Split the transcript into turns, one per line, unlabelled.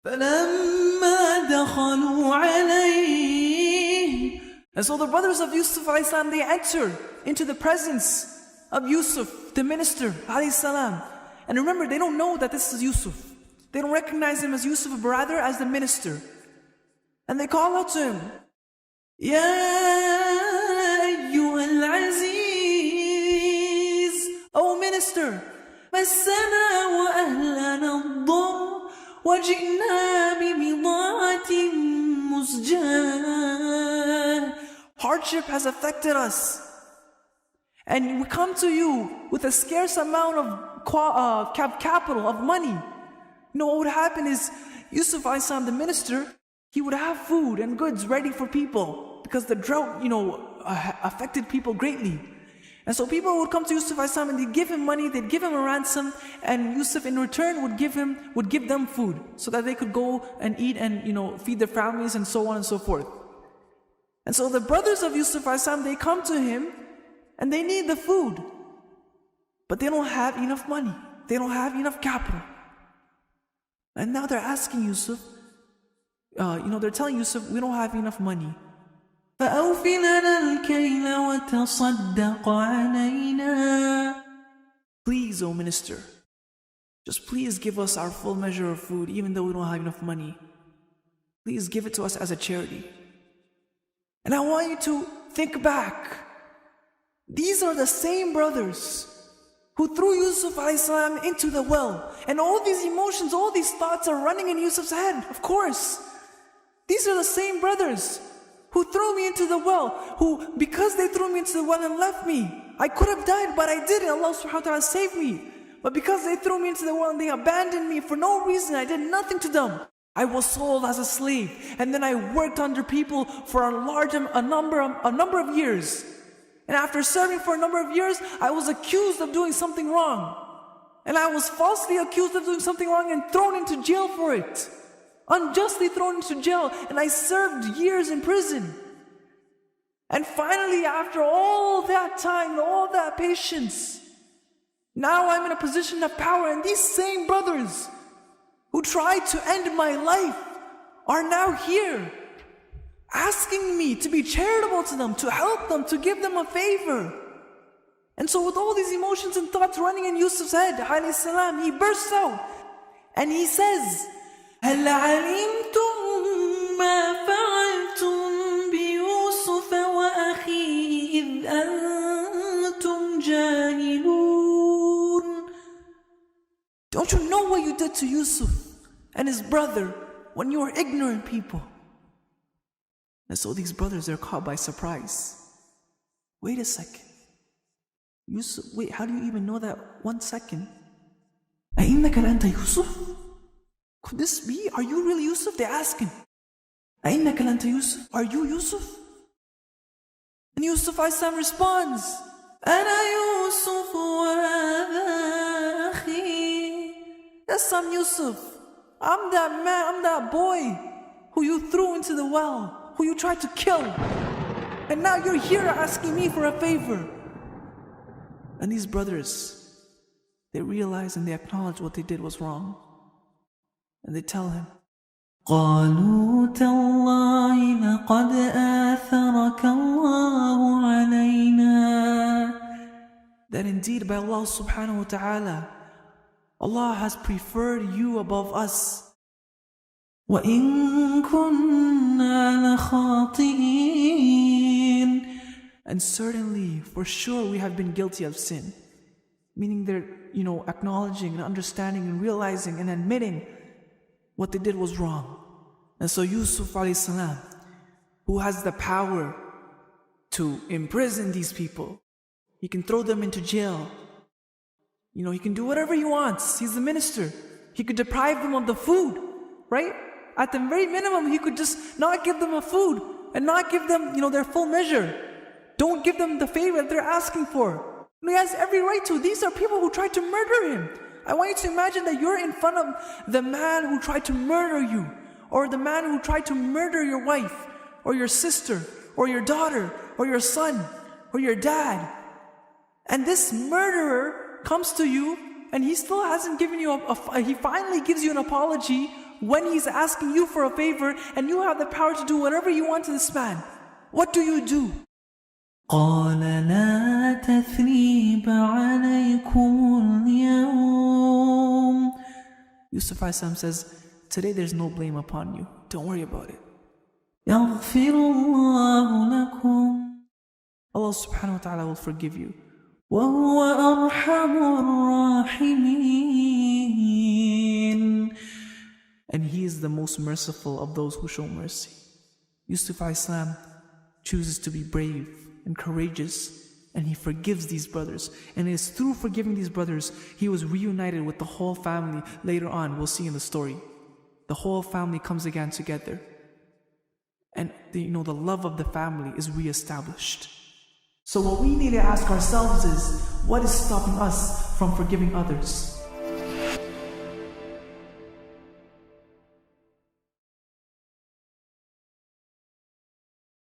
فَلَمَّا دَخَلُوا عَلَيْهِ. And so the brothers of Yusuf ﷺ, they enter into the presence of Yusuf, the minister ﷺ. And remember, they don't know that this is Yusuf. They don't recognize him as Yusuf, but rather as the minister. And they call out to him, Ya ayyuhal aziz, O minister, massana wa ahlana ad-dar, wa ji'na bi bida'atin musjah. Hardship has affected us, and we come to you with a scarce amount of capital, of money. You know what would happen is, Yusuf ﷺ, the minister, he would have food and goods ready for people, because the drought, affected people greatly. And so people would come to Yusuf ﷺ and they'd give him money, they'd give him a ransom, and Yusuf in return would give them food, so that they could go and eat and feed their families and so on and so forth. And so the brothers of Yusuf ﷺ, they come to him and they need the food, but they don't have enough money, they don't have enough capital. And now they're asking Yusuf, they're telling Yusuf, we don't have enough money. فَأَوْفِ لَنَا الْكَيْلَ وَتَصَدَّقْ عَلَيْنَا. Please, O minister, just please give us our full measure of food, even though we don't have enough money. Please give it to us as a charity. And I want you to think back. These are the same brothers who threw Yusuf ﷺ into the well. And all these emotions, all these thoughts are running in Yusuf's head, of course. These are the same brothers who threw me into the well, who, because they threw me into the well and left me, I could have died, but I didn't. Allah subhanahu wa ta'ala saved me. But because they threw me into the well and they abandoned me for no reason, I did nothing to them. I was sold as a slave, and then I worked under people for a number of years. And after serving for a number of years, I was accused of doing something wrong. And I was falsely accused of doing something wrong and thrown into jail for it. Unjustly thrown into jail, and I served years in prison. And finally, after all that time, all that patience, now I'm in a position of power, and these same brothers who tried to end my life are now here, asking me to be charitable to them, to help them, to give them a favor. And so with all these emotions and thoughts running in Yusuf's head, alayhi salam, he bursts out and he says, هَلْ عَلِمْتُمْ مَا فَعَلْتُمْ بِيُوسُفَ وَأَخِيهِ إِذْ أَنْتُمْ جَاهِلُونَ. Don't you know what you did to Yusuf and his brother when you were ignorant people? And so these brothers are caught by surprise. Wait a second. Yusuf, wait, how do you even know that? 1 second. أَإِنَّكَ لَأَنْتَ Yusuf? Could this be? Are you really Yusuf? They ask him. أَإِنَّكَ لَأَنْتَ Yusuf? Are you Yusuf? And Yusuf ﷺ responds, أَنَا يُوسُفُ وَهَذَا أَخِي. Yes, I'm Yusuf. I'm that man, I'm that boy who you threw into the well, who you tried to kill. And now you're here asking me for a favor. And these brothers, they realize and they acknowledge what they did was wrong. And they tell him, قَالُوا تَاللَّهِ لَقَدْ آثَرَكَ اللَّهُ عَلَيْنَا. That indeed by Allah subhanahu wa ta'ala, Allah has preferred you above us. وَإِن كُنَّا لَخَاطِئِينَ. And certainly, for sure, we have been guilty of sin. Meaning they're, acknowledging and understanding and realizing and admitting what they did was wrong. And so Yusuf alayhi salam, who has the power to imprison these people, he can throw them into jail. He can do whatever he wants. He's the minister. He could deprive them of the food, right? At the very minimum, he could just not give them a food and not give them, their full measure. Don't give them the favor that they're asking for. He has every right to. These are people who tried to murder him. I want you to imagine that you're in front of the man who tried to murder you, or the man who tried to murder your wife, or your sister, or your daughter, or your son, or your dad. And this murderer comes to you, and he still hasn't given you he finally gives you an apology when he's asking you for a favor and you have the power to do whatever you want to this man? What do you do?
قال لا تثريب عليكم اليوم.
Yusuf says, today there's no blame upon you. Don't worry about it.
يغفر الله لكم.
Allah subhanahu wa ta'ala will forgive you.
وهو أرحم الراحمين.
And He is the most merciful of those who show mercy. Yusuf chooses to be brave and courageous, and he forgives these brothers. And it is through forgiving these brothers, he was reunited with the whole family. Later on, we'll see in the story. The whole family comes again together. And the love of the family is reestablished. So what we need to ask ourselves is, what is stopping us from forgiving others?